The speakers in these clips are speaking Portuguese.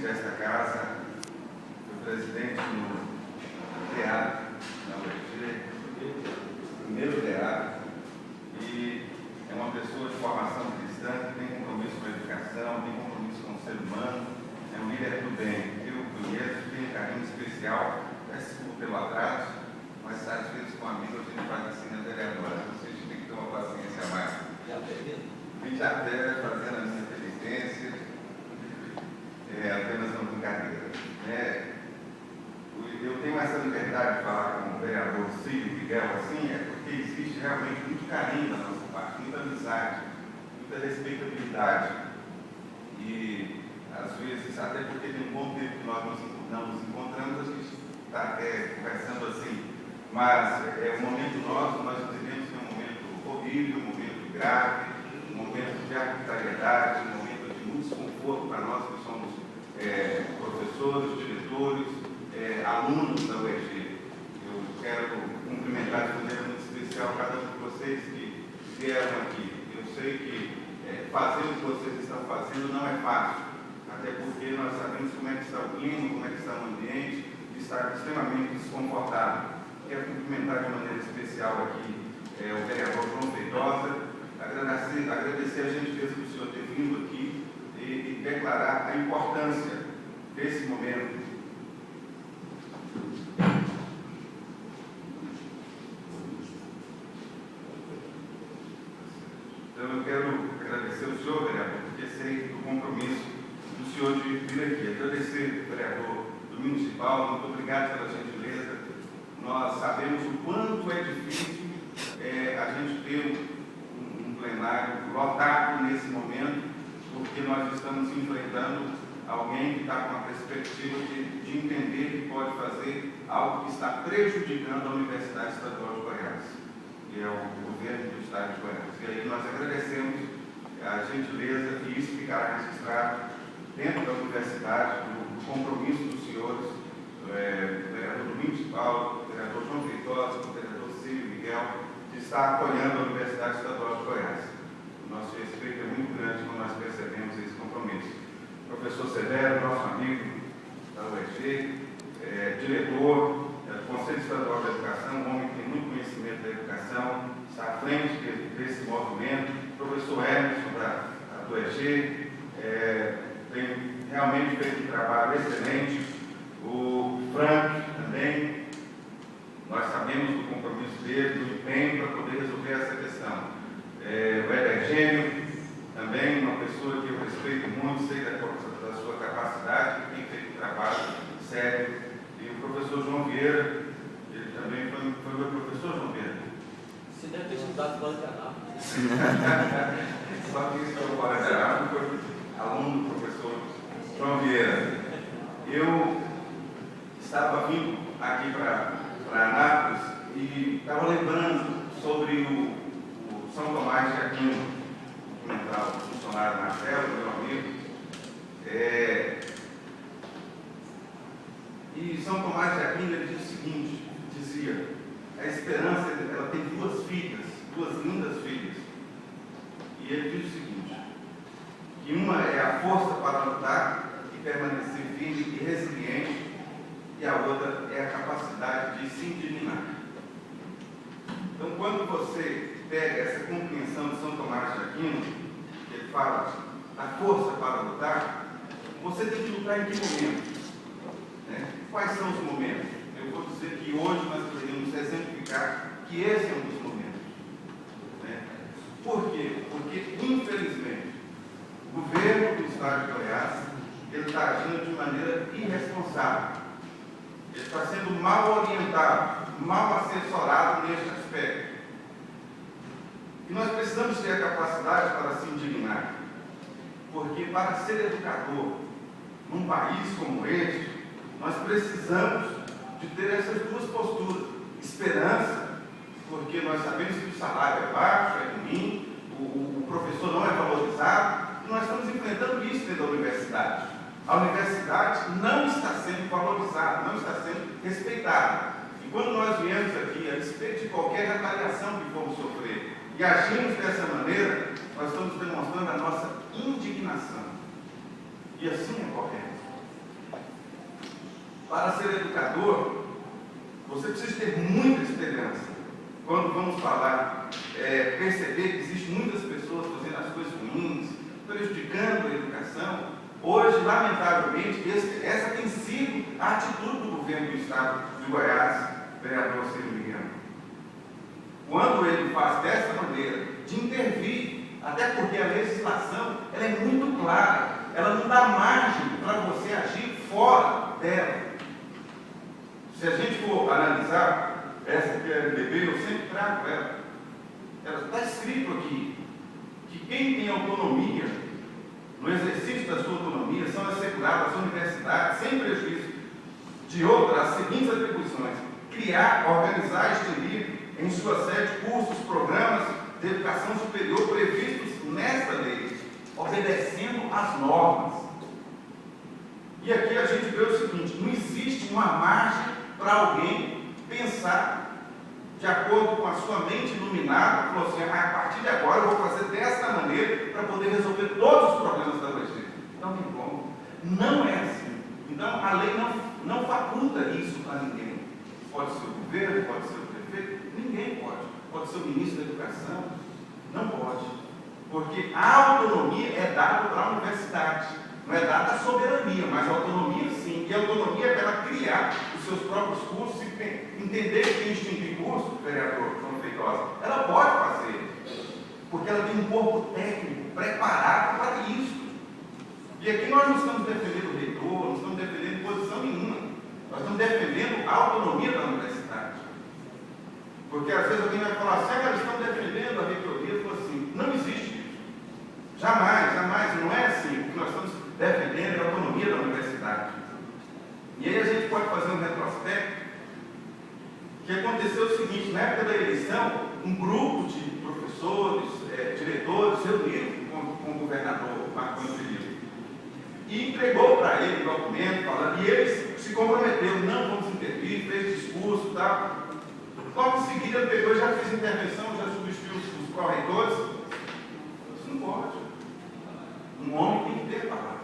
desta casa, foi presidente no DEAD, na UFG, primeiro DEAD, e é uma pessoa de formação cristã, que tem compromisso com a educação, tem compromisso com o ser humano, é um líder do bem. Eu conheço, tenho um carinho especial, desculpa pelo atraso, mas às vezes com amigos a gente faz assim na vereadora, vocês têm que ter uma paciência a mais. Vim de até fazendo a minha penitência, apenas uma brincadeira. Eu tenho essa liberdade de falar com o vereador Cílio Miguel assim, porque existe realmente muito carinho da nossa parte, muita amizade, muita respeitabilidade. E, às vezes, até porque tem um bom tempo que nós não nos encontramos, a gente está até conversando assim. Mas o momento nosso, nós entendemos que é um momento horrível, um momento grave, um momento de arbitrariedade, um momento de muito desconforto para nós que somos professores, diretores, alunos da UFG. Eu quero cumprimentar de maneira muito especial cada um de vocês que vieram aqui. Eu sei que fazer o que vocês estão fazendo não é fácil, até porque nós sabemos como é que está o clima, como é que está o ambiente, e está extremamente desconfortável. Quero cumprimentar de maneira especial aqui o vereador João Feitosa, agradecer a gentileza do senhor ter vindo aqui e declarar a importância desse momento. Então, eu quero agradecer ao senhor, vereador, porque sei do compromisso do senhor de vir aqui. Agradecer ao vereador do Municipal, muito obrigado pela gentileza. Nós sabemos o quanto é difícil a gente ter um plenário lotado nesse momento, porque nós estamos enfrentando alguém que está com a perspectiva de entender que pode fazer algo que está prejudicando a Universidade Estadual de Goiás, que é o governo do Estado de Goiás. E aí nós agradecemos a gentileza e isso ficará registrado dentro da universidade, do compromisso dos senhores, do vereador Municipal, do vereador João Feitosa, do vereador Cílio Miguel, de estar apoiando a Universidade Estadual de Goiás. O nosso respeito é muito grande quando nós percebemos esse compromisso. Professor Severo, nosso amigo da UFG, diretor do Conselho Estadual da Educação, um homem que tem muito conhecimento da educação, está à frente desse movimento. Professor Emerson, da UFG, tem realmente feito um trabalho excelente. O Frank também, nós sabemos do compromisso dele, do empenho para poder resolver essa questão. O Edergênio, também uma pessoa que eu respeito muito, sei da sua capacidade, que tem feito um trabalho sério. E o professor João Vieira, ele também foi meu professor, João Vieira. Você deve ter estudado fora de Anápolis. Só que estou fora de Anápolis, foi aluno do professor João Vieira. Eu estava vindo aqui para Anápolis e estava lembrando sobre o São Tomás de Aquino, o funcionário Marcelo, meu amigo. E São Tomás de Aquino ele diz o seguinte, dizia, a esperança ela tem duas filhas, duas lindas filhas. E ele diz o seguinte, que uma é a força para lutar e permanecer firme e resiliente, e a outra é a capacidade de se indignar. Então, quando você pega essa compreensão de São Tomás de Aquino, que ele fala da força para lutar, você tem que lutar em que momento? Quais são os momentos? Eu vou dizer que hoje nós poderíamos exemplificar que esse é um dos momentos. Por quê? Porque, infelizmente, o governo do Estado de Goiás ele está agindo de maneira irresponsável. Ele está sendo mal orientado, mal assessorado neste aspecto. E nós precisamos ter a capacidade para se indignar. Porque para ser educador num país como este, nós precisamos de ter essas duas posturas. Esperança, porque nós sabemos que o salário é baixo, é ruim, o professor não é valorizado, e nós estamos enfrentando isso dentro da universidade. A universidade não está sendo valorizada, não está sendo respeitada. E quando nós viemos aqui, a respeito de qualquer retaliação que formos sofrer, e agimos dessa maneira, nós estamos demonstrando a nossa indignação. E assim é correto. Para ser educador, você precisa ter muita esperança. Quando vamos falar, perceber que existem muitas pessoas fazendo as coisas ruins, prejudicando a educação, hoje, lamentavelmente, essa tem sido a atitude do governo do Estado de Goiás, vereador Ciro Miguel. Quando ele faz dessa maneira, de intervir, até porque a legislação ela é muito clara, ela não dá margem para você agir fora dela. Se a gente for analisar essa PLDB, eu sempre trago ela. Ela está escrito aqui que quem tem autonomia, no exercício da sua autonomia, são asseguradas as universidades, sem prejuízo de outras, as seguintes atribuições: criar, organizar e extinguir em sua sede cursos, programas de educação superior previstos nesta lei, obedecendo às normas. E aqui a gente vê o seguinte: não existe uma margem para alguém pensar de acordo com a sua mente iluminada, falou assim: a partir de agora eu vou fazer desta maneira para poder resolver todos os problemas da UEG. Não tem como. Não é assim. Então a lei não faculta isso para ninguém. Pode ser o governo, pode ser o prefeito, ninguém pode. Pode ser o ministro da Educação, não pode. Porque a autonomia é dada para a universidade. Não é dada a soberania, mas a autonomia sim. E a autonomia é para ela criar os seus próprios cursos e entender que tem extinguir curso, vereador João Feitosa. Ela pode fazer, porque ela tem um corpo técnico preparado para isso. E aqui nós não estamos defendendo o reitor, não estamos defendendo posição nenhuma. Nós estamos defendendo a autonomia da universidade. Porque às vezes alguém vai falar assim: eles estão defendendo a reitoria. Eu falo assim: não existe isso. Jamais, jamais. Não é assim. O que nós estamos defendendo é a autonomia da universidade. E aí a gente pode fazer um retrospecto que aconteceu o seguinte: na época da eleição, um grupo de professores, diretores, reuniram com o governador Marconi Perillo e entregou para ele o documento, falando, e ele se comprometeu: não vamos intervir, fez discurso e tal. Logo em seguida ele pegou, já fez intervenção, já substituiu os pró-reitores. Isso não pode. Um homem tem que ter palavra.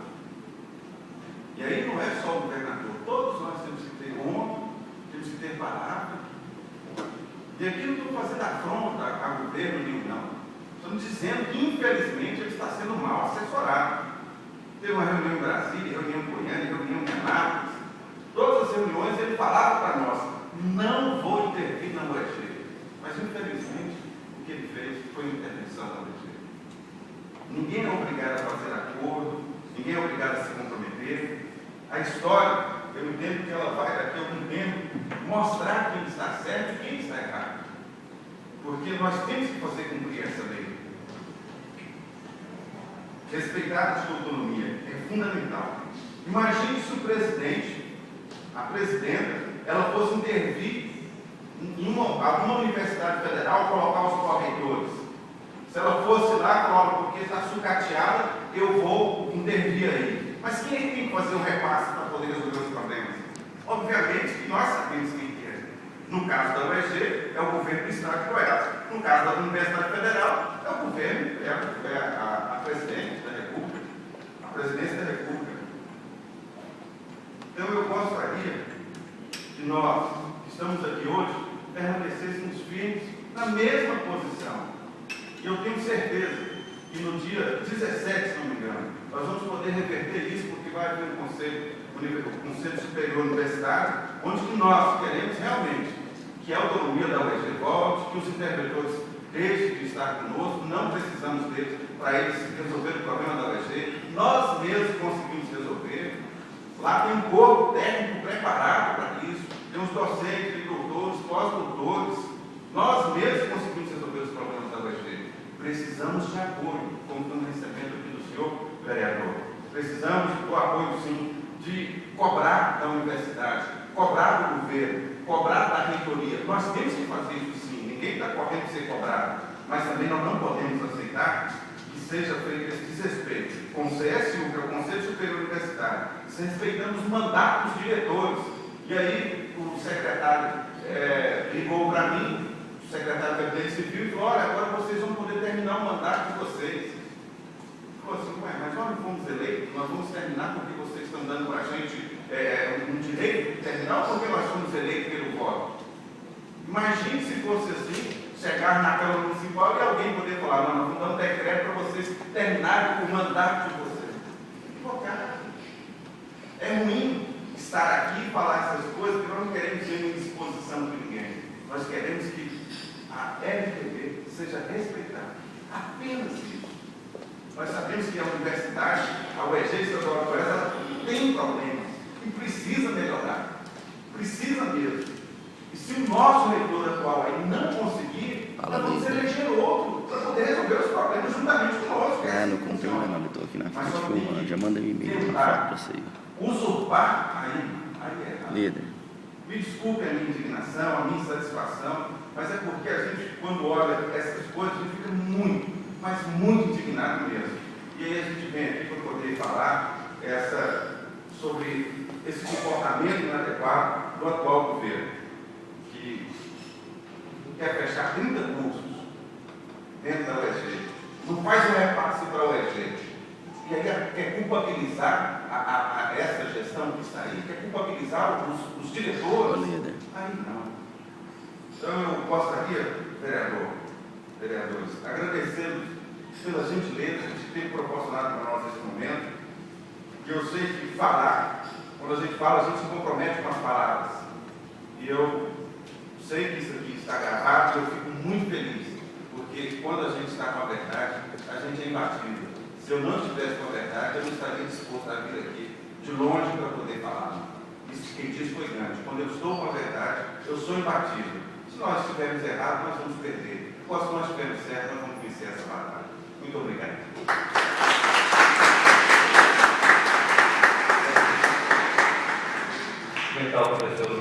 E aí não é só o governador, todos nós temos que ter honra, temos que ter palavra. E aqui não estou fazendo afronta a governo nenhum, não. Estamos dizendo que, infelizmente, ele está sendo mal assessorado. Teve uma reunião em Brasília, reunião em Goiânia, reunião em Anápolis. Todas as reuniões ele falava para nós: não vou intervir na UEG. Mas, infelizmente, o que ele fez foi intervenção na UEG. Ninguém é obrigado a fazer acordo, ninguém é obrigado a se comprometer. A história, eu entendo que ela vai, daqui a algum tempo, mostrar quem está certo e quem está errado. Porque nós temos que fazer cumprir essa lei. Respeitar a sua autonomia é fundamental. Imagine se o presidente, a presidenta, ela fosse intervir em alguma universidade federal, colocar os pró-reitores. Se ela fosse lá, coloca, porque está sucateada, eu vou intervir aí. Mas quem é que tem que fazer um repasse para poder resolver os problemas? Obviamente que nós sabemos quem que é. No caso da UEG, é o governo do Estado de Goiás. No caso da Universidade Federal, é o governo, a presidente da República, a presidência da República. Então eu gostaria que nós, que estamos aqui hoje, permanecêssemos firmes na mesma posição. E eu tenho certeza que no dia 17, se não me engano, nós vamos poder reverter isso, porque vai haver um Conselho Superior Universitário, onde que nós queremos realmente que a autonomia da UEG volte, que os interventores deixem de estar conosco, não precisamos deles para eles resolver o problema da UEG, nós mesmos conseguimos resolver. Lá tem um corpo técnico preparado para isso, temos docentes, tem doutores, pós-doutores, nós mesmos conseguimos resolver os problemas da UEG. Precisamos de apoio, como estamos recebendo aqui do senhor vereador. Precisamos do apoio, sim, de cobrar da universidade, cobrar do governo, cobrar da reitoria. Nós temos que fazer isso, sim. Ninguém está correndo ser cobrado. Mas também nós não podemos aceitar que seja feito esse desrespeito com o CSU, que é o Conselho Superior Universitário, respeitando os mandatos dos diretores. E aí o secretário ligou para mim, o secretário da Gabinete Civil, e falou: olha, agora vocês vão poder terminar o mandato de vocês. Falou assim: ué, mas nós não fomos eleitos, nós vamos terminar porque vocês estão dando para a gente um direito terminal porque nós somos eleitos pelo voto. Imagine se fosse assim, chegar na Câmara Municipal e alguém poder falar, não, nós vamos dar um decreto para vocês terminarem o mandato de vocês. Equivocado. É ruim estar aqui e falar essas coisas, porque nós não queremos ver uma exposição de ninguém. Nós queremos que a LPB seja respeitada. Apenas isso. Nós sabemos que a universidade, a UEG Estadual de Goiás, ela tem problemas e precisa melhorar. Precisa mesmo. E se o nosso reitor atual aí não conseguir, nós vamos eleger outro para poder resolver os problemas juntamente conosco. Não comprei não, eu estou aqui na frente filmando, já mandei um e-mail para você. Usurpar aí é errado. Líder. Me desculpe a minha indignação, a minha insatisfação, mas é porque a gente, quando olha essas coisas, a gente fica muito, mas muito indignado mesmo. E aí a gente vem aqui para poder falar sobre esse comportamento inadequado do atual governo, que quer fechar 30 cursos dentro da UEG, não faz um repasse para a UEG, e aí quer culpabilizar essa gestão que está aí, quer culpabilizar os diretores. Aí não. Então eu gostaria, vereadores, agradecê-los pela gentileza que vocês têm proporcionado para nós nesse momento. E eu sei que falar, quando a gente fala, a gente se compromete com as palavras. E eu sei que isso aqui está gravado e eu fico muito feliz, porque quando a gente está com a verdade, a gente é imbatível. Se eu não estivesse com a verdade, eu não estaria disposto a vir aqui de longe para poder falar. Isso quem disse foi grande. Quando eu estou com a verdade, eu sou imbatível. Se nós estivermos errados, nós vamos perder. Enquanto nós estivermos certos, nós vamos vencer essa batalha. Muito obrigado. Então, professor